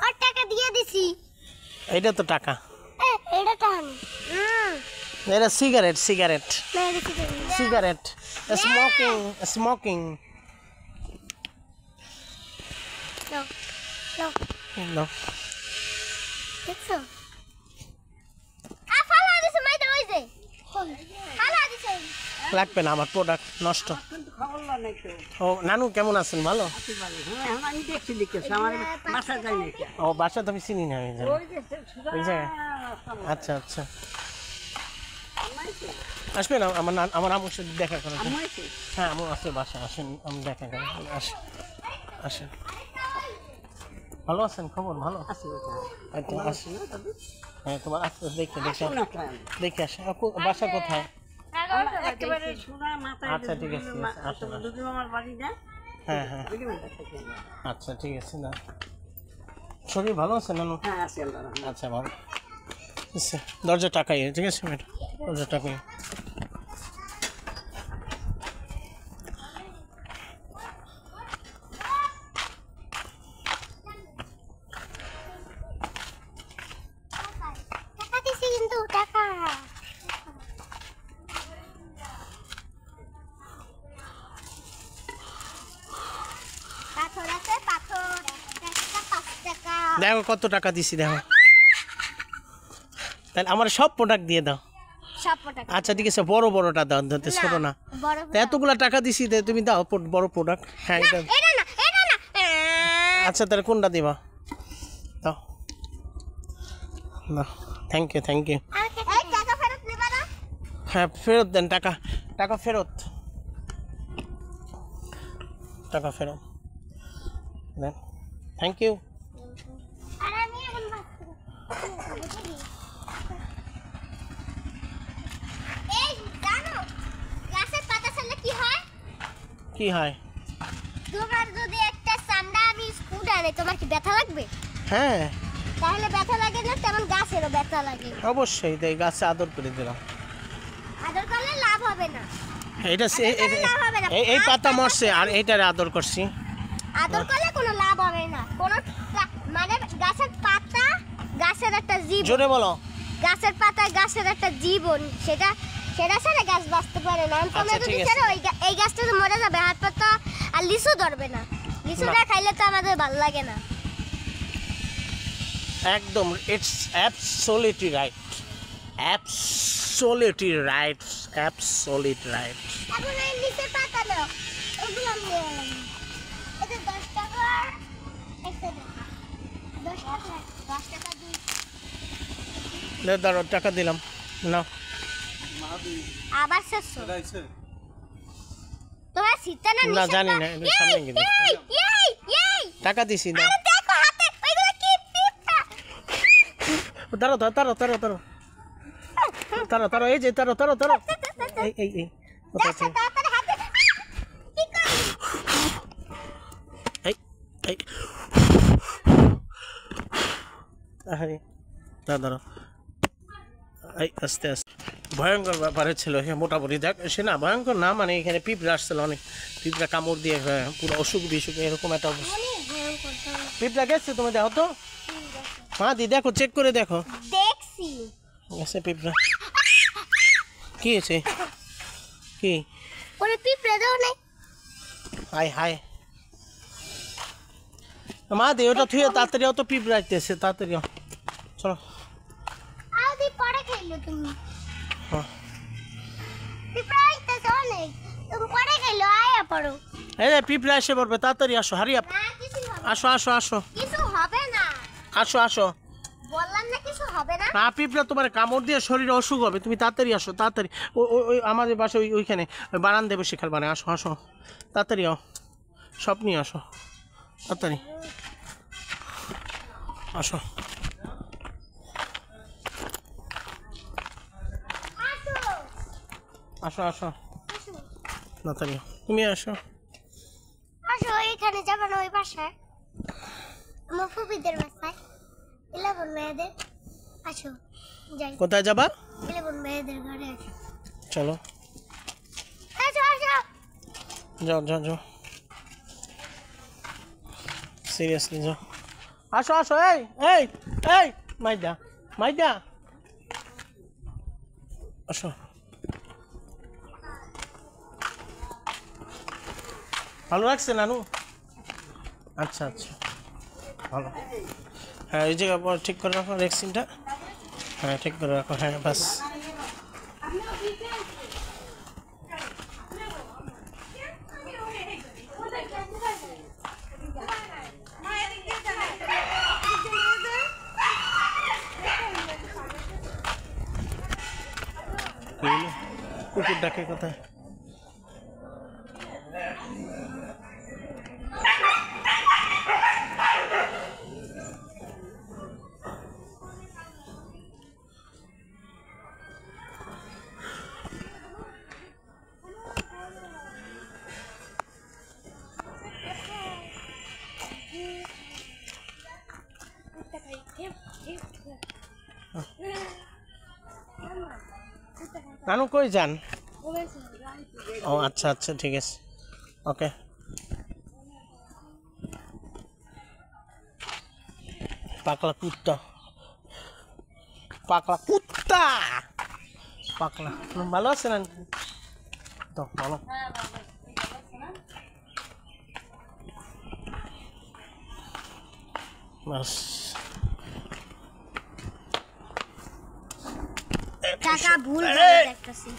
[SPEAKER 2] ওর টাকা দিয়ে দিছি
[SPEAKER 1] এইটা তো টাকা
[SPEAKER 2] এটা টান
[SPEAKER 1] এটা সিগারেট সিগারেট
[SPEAKER 2] না এটা কি
[SPEAKER 1] সিগারেট স্মোকিং স্মোকিং
[SPEAKER 2] নাও নাও
[SPEAKER 1] No.
[SPEAKER 2] দেখছো ফালা দিছে মাইদা ওই যে ফালা দিছে
[SPEAKER 1] লাগবে না আমার প্রোডাক্ট নষ্ট
[SPEAKER 4] কিন্তু খবর নাই তো
[SPEAKER 1] ও নানু কেমন আছেন ভালো
[SPEAKER 4] কি বলে হ্যাঁ এখন আমি দেখছি দেখতেছি আমার বাসা যাই নাকি
[SPEAKER 1] ও বাসা তো আমি চিনি না ওই জায়গায়।
[SPEAKER 4] ওই যে
[SPEAKER 1] ওই জায়গায় আচ্ছা আচ্ছা আসবে না আমার আম্মুর সাথে দেখা করেন
[SPEAKER 4] আমাইছে
[SPEAKER 1] হ্যাঁ আম্মু আছে বাসা আসেন আমি দেখা করেন আসেন আসেন ভালো আছেন খবর ভালো
[SPEAKER 4] আছে ওটা
[SPEAKER 1] এই তো আসেন
[SPEAKER 4] না তবে
[SPEAKER 1] হ্যাঁ তোমার আসতে দেখে দেখে
[SPEAKER 4] শোনা তো
[SPEAKER 1] দেখে আসেন বাসা কোথায়
[SPEAKER 4] একেবারে শোনা মাথায়
[SPEAKER 1] আচ্ছা ঠিক আছে আসেন আসেন।
[SPEAKER 4] দুধু আমার বাড়ি না
[SPEAKER 1] হ্যাঁ হ্যাঁ
[SPEAKER 4] বিলিমন্ডা থেকে
[SPEAKER 1] আচ্ছা ঠিক আছে না শরীর ভালো আছে নানু
[SPEAKER 4] হ্যাঁ আছে আল্লাহ
[SPEAKER 1] আচ্ছা ভালো আচ্ছা দরজা টাকাই ঠিক আছে ম্যাডাম দরজা টাকাই
[SPEAKER 2] টাকা দিছি কিন্তু টাকা পাথর আছে পাথর 5 টাকা
[SPEAKER 1] দেখো কত টাকা দিছি দেখো তাহলে আমার সব প্রোডাক্ট দিয়ে দাও
[SPEAKER 2] সব টাকা
[SPEAKER 1] আচ্ছা ঠিক আছে বড় বড়টা দাও ধরতে ছোট না
[SPEAKER 2] বড়
[SPEAKER 1] তা এতগুলা টাকা দিছি তুমি দাও বড় প্রোডাক্ট হ্যাঁ এটা
[SPEAKER 2] এটা না
[SPEAKER 1] আচ্ছা তাহলে কোনটা দিবা দাও না থ্যাংক ইউ
[SPEAKER 2] এই টাকা ফেরত নিবা না
[SPEAKER 1] হ্যাঁ ফেরত দেন টাকা টাকা ফেরত টাকা ফেরত দেন থ্যাংক ইউ
[SPEAKER 2] আর আমি এখন এই জানো গাছের পাতা ছাড়লে কি হয়
[SPEAKER 1] কি হয়
[SPEAKER 2] তোমার যদি একটা চামড়া আমি স্কুট আনে তোমার কি ব্যথা লাগবে
[SPEAKER 1] হ্যাঁ
[SPEAKER 2] তাহলে ব্যথা লাগে না তেমন গাছেরও ব্যথা লাগে
[SPEAKER 1] অবশ্যই তাই গাছে আদর করে দিলাম
[SPEAKER 2] আদর করলে লাভ হবে না
[SPEAKER 1] এটা এই পাতা মরছে আর এইটারে আদর করছি
[SPEAKER 2] আদর করলে কোনো লাভ হবে না কোনো মানে গাছের পাতা গাছের একটা জীবন
[SPEAKER 1] জোরে বলো
[SPEAKER 2] গাছের পাতা গাছের একটা জীবন সেটা ছাড়া গাছ বাঁচতে পারে না তোমরা
[SPEAKER 1] আচ্ছা,
[SPEAKER 2] যদি
[SPEAKER 1] ঠিক আছে।
[SPEAKER 2] ছাড়ো এই গাছটা তো মরে যাবে হাত পাতা আর লিচু ধরবে না লিচুটা খাইলে তো আমাদের ভালো লাগে না
[SPEAKER 1] একদম it's absolutely right absolutely right absolute right
[SPEAKER 2] এখন এই নিচের পাতা নাও ওগুলো আমি নিয়ে এলাম এটা 10 টাকা একটা দাও 10 টাকা 10 টাকা দুই
[SPEAKER 1] দাঁড়ো টাকা দিলাম নাও
[SPEAKER 2] আবার শেষ তোমার সিটটা না
[SPEAKER 1] না জানি না এটা সামনে গিয়ে দেখো।
[SPEAKER 2] এই
[SPEAKER 1] টাকা দিছি দাও
[SPEAKER 2] আরে দেখো হাতে ওইগুলো কি পিপটা
[SPEAKER 1] তারো এই যে তারো এই কোথায়
[SPEAKER 2] দেখো তাড়াতাড়ি হাতে কি করি
[SPEAKER 1] এই আরে দাঁড়ো এই আস্তে ভয়ঙ্কর ব্যাপারে ছিল মোটামুটি দেখ সে না ভয়ঙ্কর না মানে এখানে পিঁপড়া আসছিল অনেক পিঁপড়া কামড় দিয়ে পুরো অসুখ বিসুখ এরকম একটা অবস্থা পিঁপড়া গেছে তুমি দেখো তো হ্যাঁ দি দেখো চেক করে দেখো
[SPEAKER 2] দেখছি
[SPEAKER 1] গেছে পিঁপড়া কি হয়েছে কি
[SPEAKER 2] ওরে পিঁপড়ে দাও নাই
[SPEAKER 1] হাই মা দি ওটা থুয়ে তাড়াতাড়ি অত পিঁপড়া আসতেছে তাড়াতাড়ি চলো
[SPEAKER 2] আদি পরে খাইলো তুমি
[SPEAKER 1] হ্যাঁ
[SPEAKER 2] পিঁপড়া আইতেছে অনেক তুমি পরে খাইলো আয়া পড়ো
[SPEAKER 1] এই যে পিঁপড়া এসে পড়বে তাড়াতাড়ি আসো হারিয়া
[SPEAKER 2] না কিছু হবে
[SPEAKER 1] আসো
[SPEAKER 2] কিছু হবে না
[SPEAKER 1] আসো
[SPEAKER 2] বললাম না কিছু হবে না
[SPEAKER 1] না পিঁপড়া তোমার কামড় দিয়ে শরীরে অসুখ হবে তুমি তাড়াতাড়ি আসো তাড়াতাড়ি ওই আমাদের বাসা ওইখানে বারান্দা বসে খেলবা না আসো তাড়াতাড়ি সব নিয়ে আসো তাড়াতাড়ি আসো
[SPEAKER 2] আসো
[SPEAKER 1] আসো তাড়াতাড়ি তুমি আসো
[SPEAKER 2] আসো এখানে যাবো না ওই বাসায় আমার ফুপিদের বাসায় 11 মেয়েদের আসো যাই
[SPEAKER 1] কোথায় যাবা
[SPEAKER 2] 11 মেয়েদের ঘরে আসো
[SPEAKER 1] চলো যাও যাও যাও, সিরিয়াসলি যাও। আসো আসো, এই এই এই মাইদা মাইদা আসো। ভালো লাগছে নানু? আচ্ছা আচ্ছা, ভালো। হ্যাঁ এই জায়গা ঠিক করে রাখো ভ্যাকসিনটা। হ্যাঁ ঠিক করে রাখো, হ্যাঁ বাস। কুকুর ডাকে কোথায়? নানু কই যান? ও আচ্ছা আচ্ছা ঠিক আছে, ওকে। পাকলা কুত্তা, পাকলা কুত্তা, পাকলা। ভালো আছেন তো? ভালো। বাস
[SPEAKER 2] টাকা ভুল ভাবে দেখতেছি,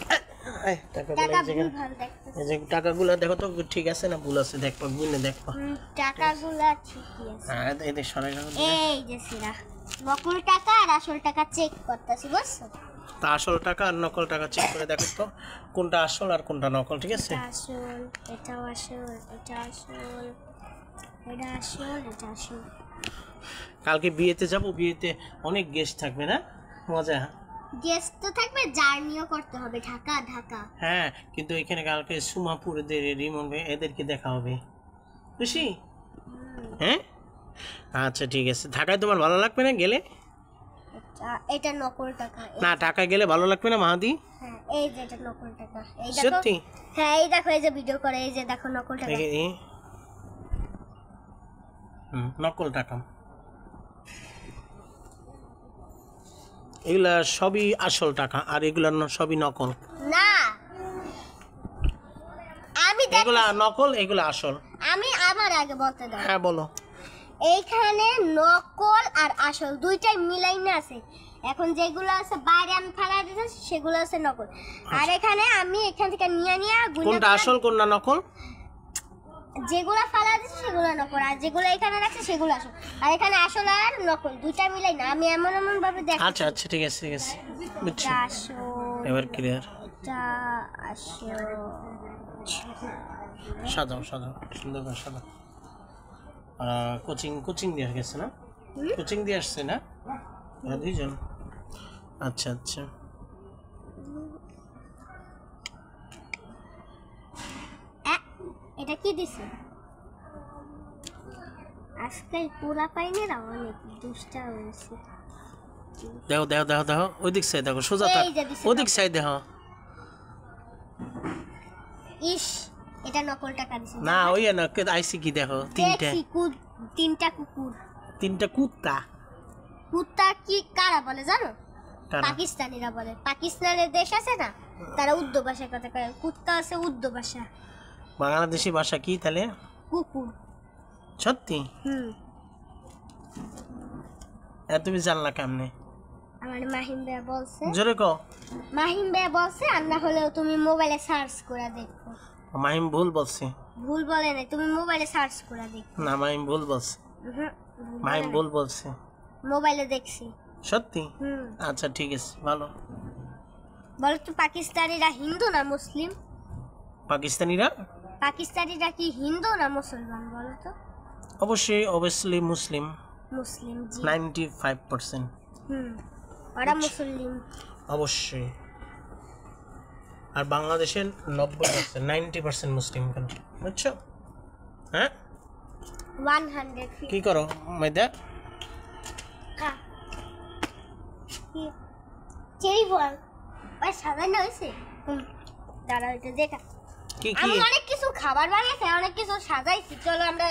[SPEAKER 1] এই যে টাকাগুলো দেখো তো ঠিক আছে না ভুল আছে, দেখবা গুনে দেখবা।
[SPEAKER 2] টাকাগুলো ঠিকই আছে।
[SPEAKER 1] হ্যাঁ এই দেখ সরাই রাখো।
[SPEAKER 2] এই যে সিরা নকল টাকা আর আসল টাকা চেক করতেছি, বুঝছো?
[SPEAKER 1] তা আসল টাকা আর নকল টাকা চেক করে দেখো তো কোনটা আসল আর কোনটা নকল, ঠিক আছে?
[SPEAKER 2] আসল, এটাও আসল, এটা আসল, এটা আসল, এটা আসল।
[SPEAKER 1] কালকে বিয়েতে যাব, বিয়েতে অনেক গেস্ট থাকবে না? মজা।
[SPEAKER 2] গেস্ট তো থাকবে, জার্নিও করতে হবে ঢাকা ঢাকা।
[SPEAKER 1] হ্যাঁ কিন্তু এখানে কালকে সুমাপুরদের রিমন ভাই এদেরকে দেখা হবে, খুশি? হ্যাঁ আচ্ছা ঠিক আছে। ঢাকায় তোমার ভালো লাগবে না গেলে?
[SPEAKER 2] এটা নকল টাকা।
[SPEAKER 1] না ঢাকায় গেলে ভালো লাগবে না মাহাদি?
[SPEAKER 2] হ্যাঁ এই যে এটা নকল টাকা, এই দেখো।
[SPEAKER 1] সত্যি?
[SPEAKER 2] হ্যাঁ এই দেখো, এই যে ভিডিও করে, এই যে দেখো নকল টাকা।
[SPEAKER 1] নকল টাকা। এগুলা সবই আসল টাকা আর এগুলা সবই নকল।
[SPEAKER 2] না আমি
[SPEAKER 1] এগুলা নকল, এগুলা আসল।
[SPEAKER 2] আমি আমার আগে বলতে দাও।
[SPEAKER 1] হ্যাঁ বলো।
[SPEAKER 2] এইখানে নকল আর আসল দুইটাই মিলাইনা আছে। এখন যেগুলো আছে বাইরে আমি ফেলা দিতেছি সেগুলো আছে নকল, আর এখানে আমি এখান থেকে নিয়ে নিয়ে
[SPEAKER 1] কোনটা আসল কোনটা নকল?
[SPEAKER 2] যেগুলো ফেলা দিচ্ছি সেগুলো নকল, আর যেগুলো এখানে রাখছি সেগুলো আসল। আর এখানে আসল আর নকল দুইটা মিলাই না, আমি এমন এমন ভাবে দেখ।
[SPEAKER 1] আচ্ছা আচ্ছা ঠিক আছে ঠিক আছে, বুঝছি
[SPEAKER 2] আসল,
[SPEAKER 1] এবার ক্লিয়ার।
[SPEAKER 2] এটা আসল।
[SPEAKER 1] সাজাও সাজাও সুন্দর করে সাজাও। কোচিং কোচিং দিয়ে গেছে না? কোচিং দিয়ে আসছে না দুইজন? আচ্ছা আচ্ছা।
[SPEAKER 2] এটা কি দিছে? আজকাল পুরা পাইনি না, অনেক দুষ্টা হয়েছে।
[SPEAKER 1] দেখো দেখো দেখো দেখো ওইদিক সাইড দেখো, সোজা থাক, ওদিক সাইড দেখো।
[SPEAKER 2] ইস এটা নকল টাকা দিছে
[SPEAKER 1] না ওই না আইসি কি দেখো, তিনটা
[SPEAKER 2] তিনটা কুকুর,
[SPEAKER 1] তিনটা কুত্তা।
[SPEAKER 2] কুত্তা কি কারা বলে জানো?
[SPEAKER 1] কারা?
[SPEAKER 2] পাকিস্তানিরা বলে। পাকিস্তানের দেশ আছে না, তারা উর্দু ভাষায় কথা কয়। কুত্তা আছে উর্দু ভাষা।
[SPEAKER 1] বাংলাদেশি ভাষা কি তাহলে?
[SPEAKER 2] কুকুর।
[SPEAKER 1] সত্যি? তুমি জানলা কেমনে?
[SPEAKER 2] আমার মাহিম ভাইয়া বলছে।
[SPEAKER 1] জোরে কও।
[SPEAKER 2] মাহিম ভাইয়া বলছে, আর না হলেও তুমি মোবাইলে সার্চ করে দেখো।
[SPEAKER 1] মাহিম ভুল বলছে।
[SPEAKER 2] ভুল বলে নাই, তুমি মোবাইলে সার্চ করে দেখো।
[SPEAKER 1] না মাহিম ভুল বলছে। মাহিম ভুল বলছে।
[SPEAKER 2] মোবাইলে দেখছি।
[SPEAKER 1] সত্যি? আচ্ছা ঠিক আছে ভালো।
[SPEAKER 2] বলো তো পাকিস্তানিরা হিন্দু না মুসলিম?
[SPEAKER 1] পাকিস্তানিরা?
[SPEAKER 2] পাকিস্তানিরা কি হিন্দু না মুসলমান বলো তো?
[SPEAKER 1] অবশ্যই অবভিয়াসলি মুসলিম।
[SPEAKER 2] মুসলিম জি।
[SPEAKER 1] 95%।
[SPEAKER 2] ওরা মুসলিম।
[SPEAKER 1] অবশ্যই। আর বাংলাদেশের 90%, 90% মুসলিম কান্ট্রি, বুঝছো? হ্যাঁ
[SPEAKER 2] 100
[SPEAKER 1] কি করো মাইদা?
[SPEAKER 2] চেরি বল ওই সাজানো হয়েছে। দাঁড়া ওইটা দেখা।
[SPEAKER 1] কি
[SPEAKER 2] আমি অনেক কিছু খাবার বানিয়েছি, অনেক কিছু সাজাইছি। চলো আমরা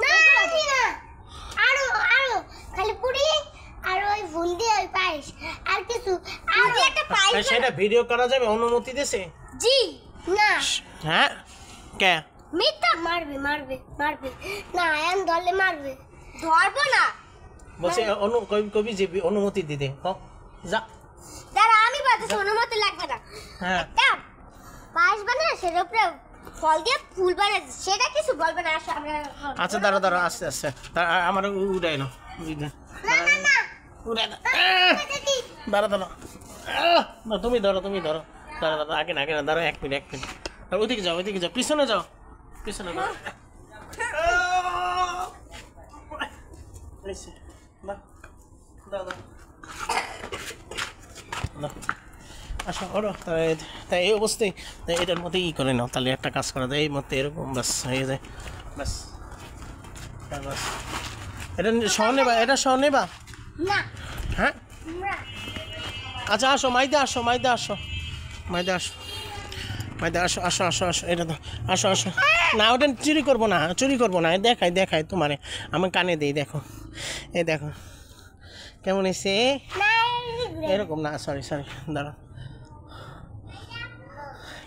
[SPEAKER 2] না আরো খালি পুরি আর ওই বুন্দি আর পায়েস আর কিছু আর একটা পায়েস।
[SPEAKER 1] সেটা ভিডিও করা যাবে? অনুমতি দিয়েছে?
[SPEAKER 2] জি না।
[SPEAKER 1] হ্যাঁ কে
[SPEAKER 2] মিথ্যা মারবে না, এম ধরলে মারবে। ধরবো না
[SPEAKER 1] বলছে কবি যে অনুমতি দিতে যা।
[SPEAKER 2] দাঁড়া আমি বলতেছি অনুমতি লাগবে না।
[SPEAKER 1] হ্যাঁ
[SPEAKER 2] একটা পায়েস বানায় সেটার উপরে ফল দিয়ে ফুল বানায়, সেটা কিছু বলবে না। আসো আমরা
[SPEAKER 1] আচ্ছা দাঁড়া আস্তে আস্তে আমার উড়াই না দাঁড়া না তুমি ধরো দাঁড়া আগে না দাঁড়া 1 মিনিট আর ওদিকে যাও পিছনে যাও আচ্ছা ওরা তাই এই অবস্থায় এটার মধ্যে করে নাও, তাহলে একটা কাজ করা যায় এই মধ্যে এরকম বাস হয়ে যায়। বাস এটা সহ নেবা
[SPEAKER 2] না
[SPEAKER 1] হ্যাঁ।
[SPEAKER 2] না
[SPEAKER 1] আচ্ছা আসো মাইদা আসো এটা তো আসো না, ওটা চুরি করবো না দেখাই তোমারে আমি কানে দিই, দেখো এই দেখো কেমন এসে এরকম না, সরি দাঁড়া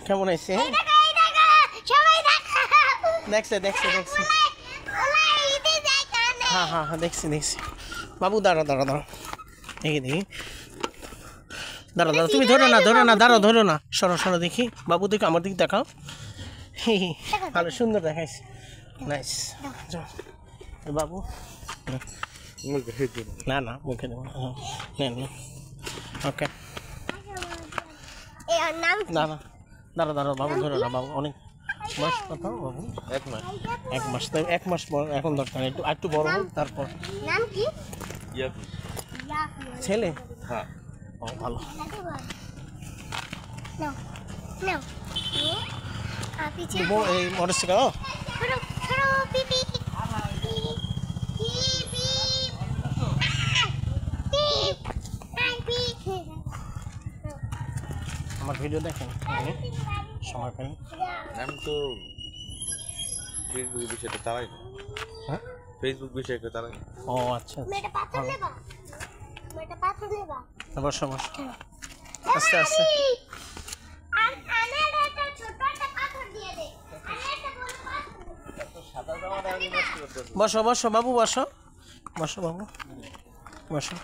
[SPEAKER 1] কেমন এসে দেখছে হ্যাঁ দেখছি বাবু দাঁড়া দেখি দাঁড়া তুমি ধরো না ধরো না সরো দেখি বাবু দেখো আমার দিকে দেখাও। ভালো সুন্দর দেখাইছি, নাইস। বাবু না মুখে দেবো ওকে না দাঁড়া বাবু ধরো না বাবু, অনেক মাস কথা বাবু 1 মাস পর এখন দরকার একটু বড় হোক তারপর।
[SPEAKER 2] নাম কি?
[SPEAKER 1] ছেলে?
[SPEAKER 3] হ্যাঁ
[SPEAKER 1] ও ভালো। এই মোটরসাইকেল আমার ভিডিও দেখেন সময় পাই।
[SPEAKER 5] আমি তো ফেসবুক বিষয়টা চালাই না।
[SPEAKER 1] হ্যাঁ
[SPEAKER 5] ফেসবুক বিষয়টা চালাই না।
[SPEAKER 1] ও আচ্ছা বসো আস্তে বসো বাবু বসো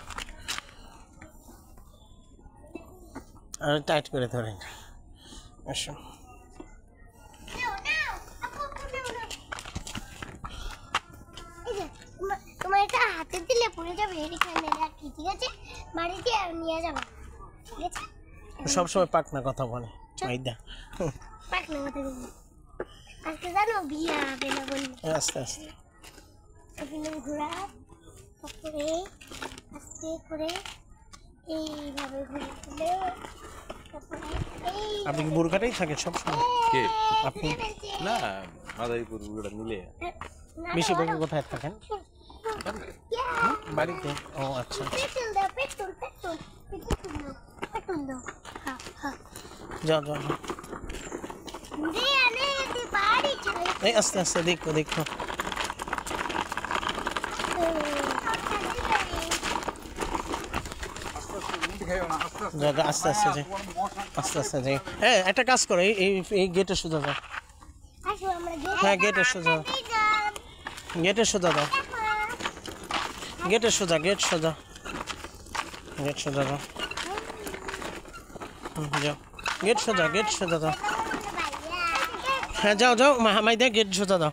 [SPEAKER 1] আর টাইট করে ধরেন। আসো
[SPEAKER 2] তোমার এটা হাতে দিলে পড়ে যাবে, এখানে রাখি, ঠিক আছে? বাড়িতে নিয়ে যাবো, ঠিক আছে?
[SPEAKER 1] সবসময় পাকনা কথা বলে মাইদা।
[SPEAKER 2] পাকনা কথা বলি আজকে জানো বিয়ে হবে না বললি।
[SPEAKER 1] আস্তে
[SPEAKER 2] এখানে ঘোরা তারপরে আস্তে করে এইভাবে ঘুরে তুলে তারপরে
[SPEAKER 1] আপনি কি বুড়কাটাই থাকেন সবসময়?
[SPEAKER 5] কে?
[SPEAKER 1] আপনি
[SPEAKER 5] না মাদারীপুর ওটা মিলে
[SPEAKER 1] বেশি বড় কোথায় থাকেন? বাড়িতে? ও আচ্ছা যাও এই আস্তে দেখো আস্তে যাই। হ্যাঁ একটা কাজ করো, এই গেটের সোজা যাও। হ্যাঁ গেটের সোজা দাও, গেট সোজা যাও। গেট সোজা যাও। গেট সোজা যাও। হ্যাঁ যাও মাইদা গেট সোজা দাও।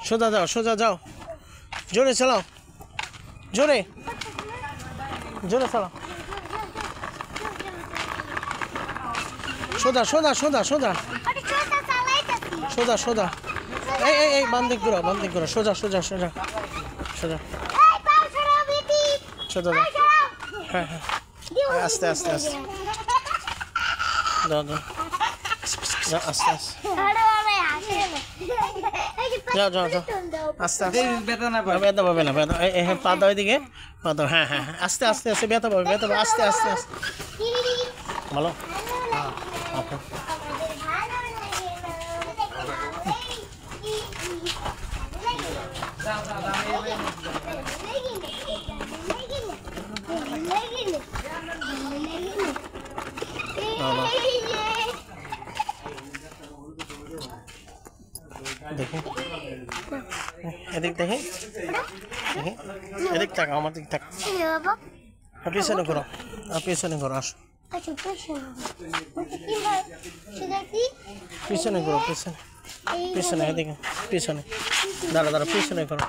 [SPEAKER 1] সোজা যাও জোরে চালাও, জোরে চালাও। সোজা এই বান্দিক ঘুরো সোজা যাও। হ্যাঁ আস্তে দাও আস্তে যাও আস্তে ব্যথা পাবে না, পা দাও এদিকে পা দাও। হ্যাঁ আস্তে ব্যথা পাবে আস্তে ভালো ওকে দেখি এদিক দেখি দেখি এদিক তাক আমার দিক তাক পিছনে করো পিছনে করো আসো পিছনে করো পিছনে পিছনে এদিকে পিছনে দাঁড়া দাঁড়া পিছনে করো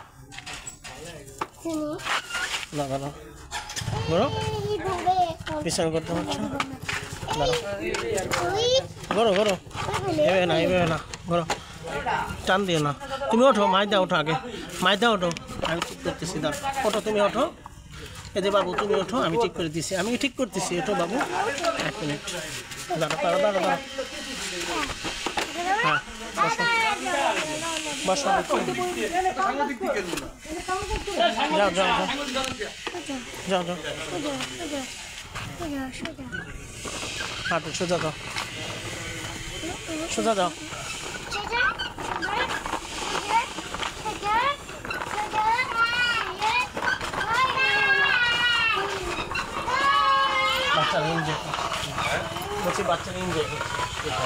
[SPEAKER 1] না দাঁড়া করো পিছনে করতে পারছো দাঁড়া করো করো এবে না করো টান দিও না তুমি ওঠো মাইদা ওঠো আগে মাইদা ওঠো আমি ঠিক করতেছি দাঁড়া ওঠো তুমি ওঠো এতে বাবু তুমি ওঠো আমি ঠিক করে দিচ্ছি আমি ঠিক করতেছি ওঠো বাবু 1 মিনিট দাঁড়া দাঁড়া দাঁড়া দাঁড়া হ্যাঁ বসো যাও যাও যাও যাও যাও হাঁটো সোজা দাও সোজা দাও বাচ্চারা এনজয় বলছি বাচ্চারা এনজয় করছে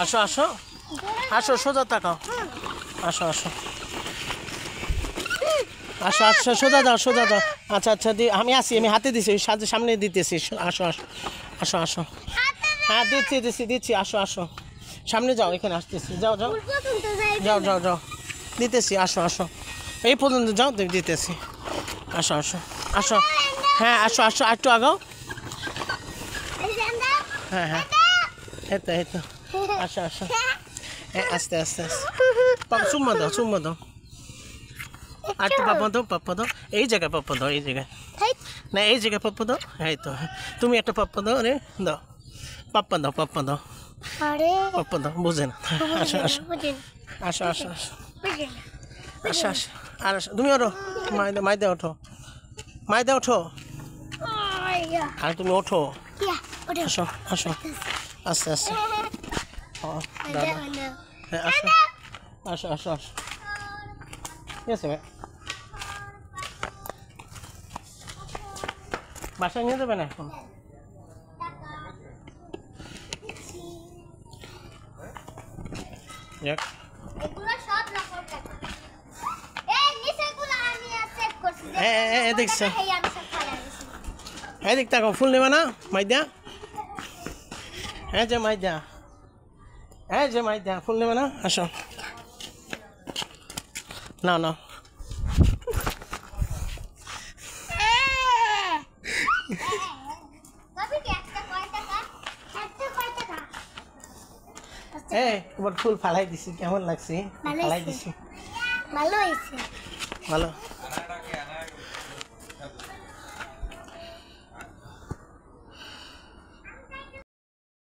[SPEAKER 1] আসো আসো আসো সোজা তাকাও আসো আসো আসো আসো সোজা দাও আচ্ছা আচ্ছা আমি আসি আমি হাতে দিছি সামনে দিতেছি আসো আসো আসো আসো হ্যাঁ দিচ্ছি আসো আসো সামনে যাও এখানে আসতেছি যাও যাও যাও যাও যাও দিতেছি আসো আসো এই পর্যন্ত যাও দিতেছি আসো আসো আসো হ্যাঁ আসো আসো একটু আগাও হ্যাঁ হ্যাঁ এই তো আসো আসো আস্তে আস্তে চুম্মা দাও আর একটু পাপ্পা দাও এই জায়গায় পাপ্পা দাও এই জায়গায় না এই জায়গায় পাপ্পা দাও এই তো তুমি একটা পাপ্পা দাও রে দাও পাপ্পা দাও পাপ্পা দাও বুঝে না আসো আসো আসো আসো আসো আসো আসো আর আসো তুমি ওঠো মাইদা ওঠো আর তুমি ওঠো আসো আসো আস্তে আস্তে দাদা হ্যাঁ আসো আসো আসো আসো ঠিক আছে ভাই বাসায় নিয়ে যাবে না এখন যাক দেখছো এদিক তাকাও ফুল নেবে না মাইদা যে মাইদা ফুল নেবে না আসো না তোমার ফুল ফালাই দিছি কেমন লাগছে ফালাই দিছি
[SPEAKER 2] ভালো হয়েছে
[SPEAKER 1] ভালো